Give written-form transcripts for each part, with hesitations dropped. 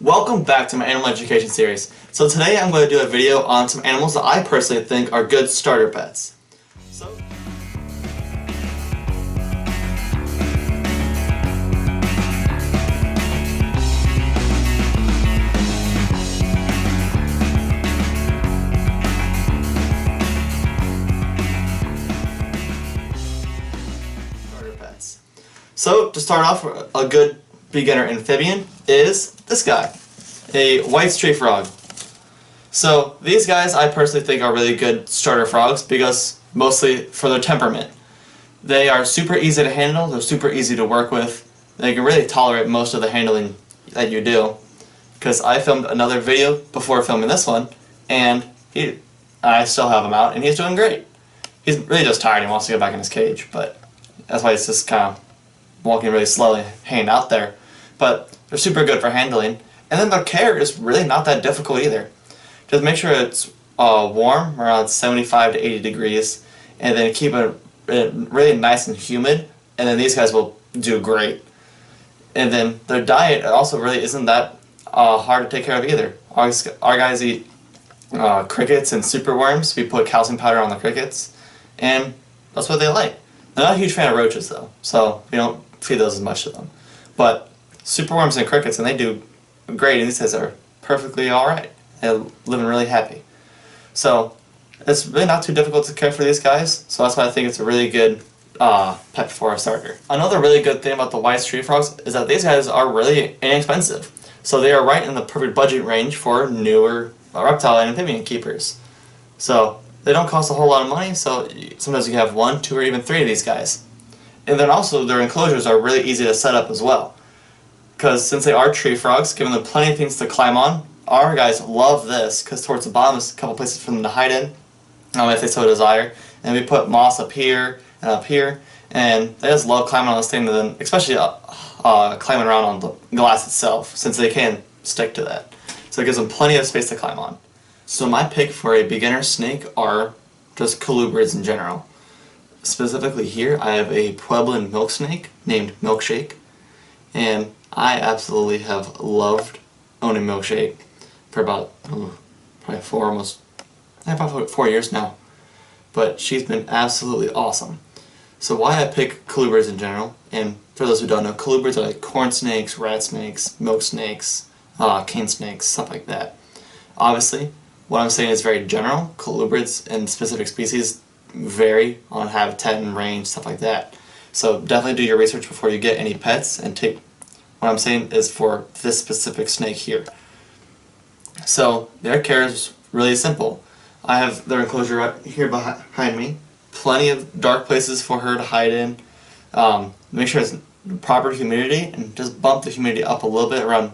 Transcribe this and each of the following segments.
Welcome back to my animal education series. So today I'm going to do a video on some animals that I personally think are good starter pets. Starter pets. So to start off, a good beginner amphibian is this guy, a white tree frog. So these guys I personally think are really good starter frogs because mostly for their temperament. They are super easy to handle, they're super easy to work with, they can really tolerate most of the handling that you do. Because I filmed another video before filming this one, and I still have him out, and he's doing great. He's really just tired and wants to get back in his cage, but that's why he's just kind of walking really slowly, hanging out there. But they're super good for handling, and then their care is really not that difficult either. Just make sure it's warm, around 75 to 80 degrees, and then keep it really nice and humid, and then these guys will do great. And then their diet also really isn't that hard to take care of either. Our guys eat crickets and superworms. We put calcium powder on the crickets, and that's what they like. They're not a huge fan of roaches though, so we don't feed those as much to them. But superworms and crickets, and they do great, and these guys are perfectly alright. They're living really happy. So it's really not too difficult to care for these guys, so that's why I think it's a really good pet for a starter. Another really good thing about the white tree frogs is that these guys are really inexpensive. So they are right in the perfect budget range for newer reptile and amphibian keepers. So they don't cost a whole lot of money, so sometimes you can have 1, 2, or even 3 of these guys. And then also their enclosures are really easy to set up as well. Because since they are tree frogs, giving them plenty of things to climb on, our guys love this because towards the bottom is a couple places for them to hide in, if they so desire. And we put moss up here, and they just love climbing on this thing, and then especially climbing around on the glass itself, since they can stick to that. So it gives them plenty of space to climb on. So my pick for a beginner snake are just colubrids in general. Specifically here, I have a Pueblan milk snake named Milkshake, and I absolutely have loved owning Milkshake for about probably 4 years now. But she's been absolutely awesome. So why I pick colubrids in general, and for those who don't know, colubrids are like corn snakes, rat snakes, milk snakes, cane snakes, stuff like that. Obviously, what I'm saying is very general. Colubrids and specific species vary on habitat and range, stuff like that. So definitely do your research before you get any pets, and take what I'm saying is for this specific snake here. So their care is really simple. I have their enclosure right here behind me. Plenty of dark places for her to hide in. Make sure it's proper humidity, and just bump the humidity up a little bit around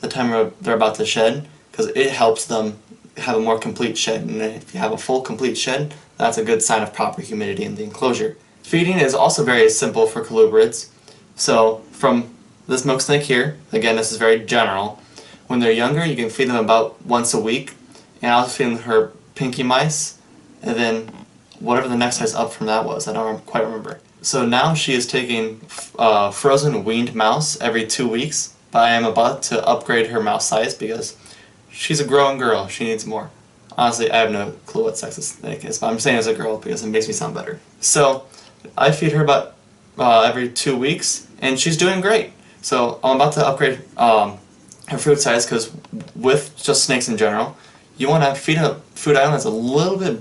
the time they're about to shed, because it helps them have a more complete shed. And if you have a full complete shed, that's a good sign of proper humidity in the enclosure. Feeding is also very simple for colubrids. So from this milk snake here, again this is very general, when they're younger you can feed them about once a week, and I was feeding her pinky mice, and then whatever the next size up from that was, I don't quite remember. So now she is taking frozen weaned mouse every 2 weeks, but I am about to upgrade her mouse size because she's a growing girl, she needs more. Honestly, I have no clue what sex this snake is, but I'm saying as a girl because it makes me sound better. So I feed her about every 2 weeks, and she's doing great. So I'm about to upgrade her food size, because with just snakes in general, you want to feed a food item that's a little bit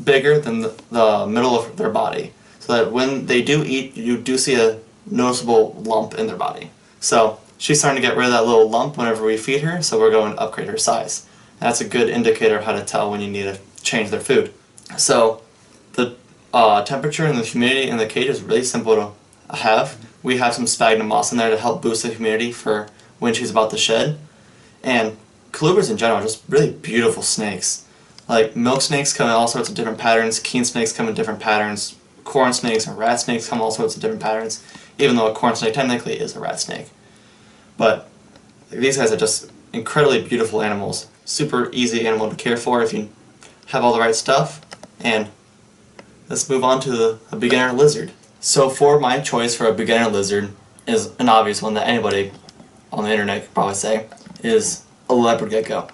bigger than the middle of their body, so that when they do eat, you do see a noticeable lump in their body. So she's starting to get rid of that little lump whenever we feed her, so we're going to upgrade her size. That's a good indicator of how to tell when you need to change their food. So the temperature and the humidity in the cage is really simple to have. We have some sphagnum moss in there to help boost the humidity for when she's about to shed. And colubrids in general are just really beautiful snakes. Like milk snakes come in all sorts of different patterns, cane snakes come in different patterns, corn snakes and rat snakes come in all sorts of different patterns, even though a corn snake technically is a rat snake. But these guys are just incredibly beautiful animals. Super easy animal to care for if you have all the right stuff. And let's move on to a beginner lizard. So for my choice for a beginner lizard is an obvious one that anybody on the internet, you could probably say, is a leopard gecko.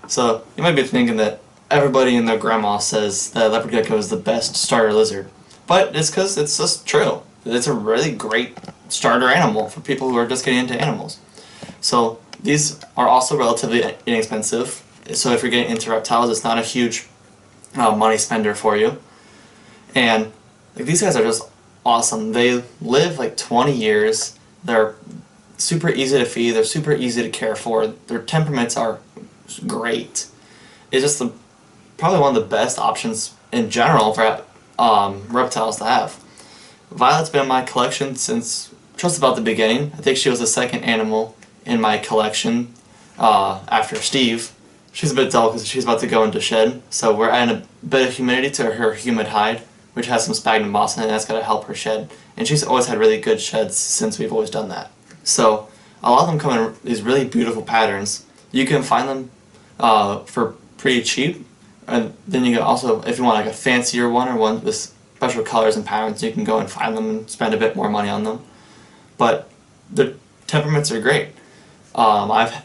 So you might be thinking that everybody and their grandma says that leopard gecko is the best starter lizard. But it's because it's just true. It's a really great starter animal for people who are just getting into animals. So these are also relatively inexpensive. So if you're getting into reptiles, it's not a huge money spender for you. And like, these guys are just awesome. They live like 20 years. They're super easy to feed. They're super easy to care for. Their temperaments are great. It's just probably one of the best options in general for reptiles to have. Violet's been in my collection since just about the beginning. I think she was the second animal in my collection after Steve. She's a bit dull because she's about to go into shed, so we're adding a bit of humidity to her humid hide, which has some sphagnum moss in it, and that's going to help her shed. And she's always had really good sheds since we've always done that. So a lot of them come in these really beautiful patterns. You can find them for pretty cheap, and then you can also, if you want like a fancier one or one with special colors and patterns, you can go and find them and spend a bit more money on them. But the temperaments are great. I've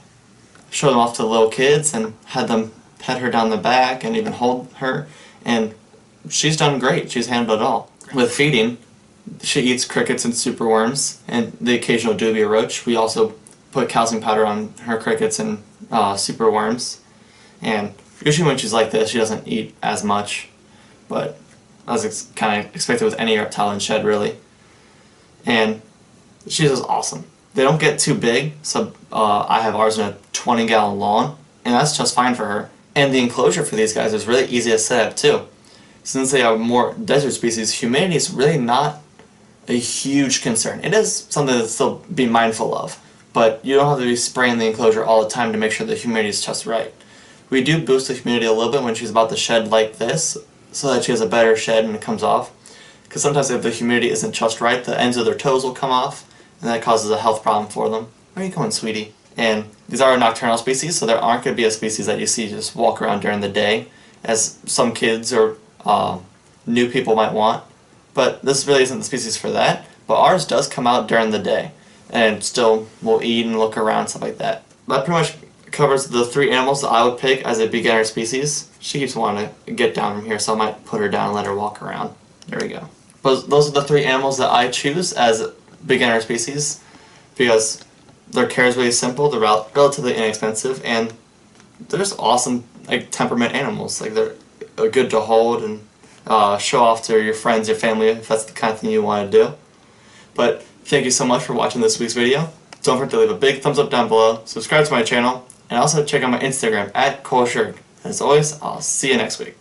showed them off to little kids and had them pet her down the back and even hold her, and she's done great. She's handled it all. With feeding, she eats crickets and superworms and the occasional dubia roach. We also put calcium powder on her crickets and superworms, and usually when she's like this she doesn't eat as much, but as kind of expected with any reptile in shed really. And she's just awesome. They don't get too big, so I have ours in a 20-gallon lawn, and that's just fine for her. And the enclosure for these guys is really easy to set up too. Since they are more desert species, humidity is really not a huge concern. It is something to still be mindful of, but you don't have to be spraying the enclosure all the time to make sure the humidity is just right. We do boost the humidity a little bit when she's about to shed like this, so that she has a better shed when it comes off. Because sometimes if the humidity isn't just right, the ends of their toes will come off, and that causes a health problem for them. Where are you going, sweetie? And these are a nocturnal species, so there aren't going to be a species that you see just walk around during the day, as some kids or new people might want. But this really isn't the species for that. But ours does come out during the day, and still will eat and look around, stuff like that. That pretty much covers the 3 animals that I would pick as a beginner species. She keeps wanting to get down from here, so I might put her down and let her walk around. There we go. But those are the 3 animals that I choose as beginner species, because their care is really simple, they're relatively inexpensive, and they're just awesome like temperament animals. Like, they're good to hold and show off to your friends, your family, if that's the kind of thing you want to do. But thank you so much for watching this week's video. Don't forget to leave a big thumbs up down below, subscribe to my channel, and also check out my Instagram @ColeShirk. As always, I'll see you next week.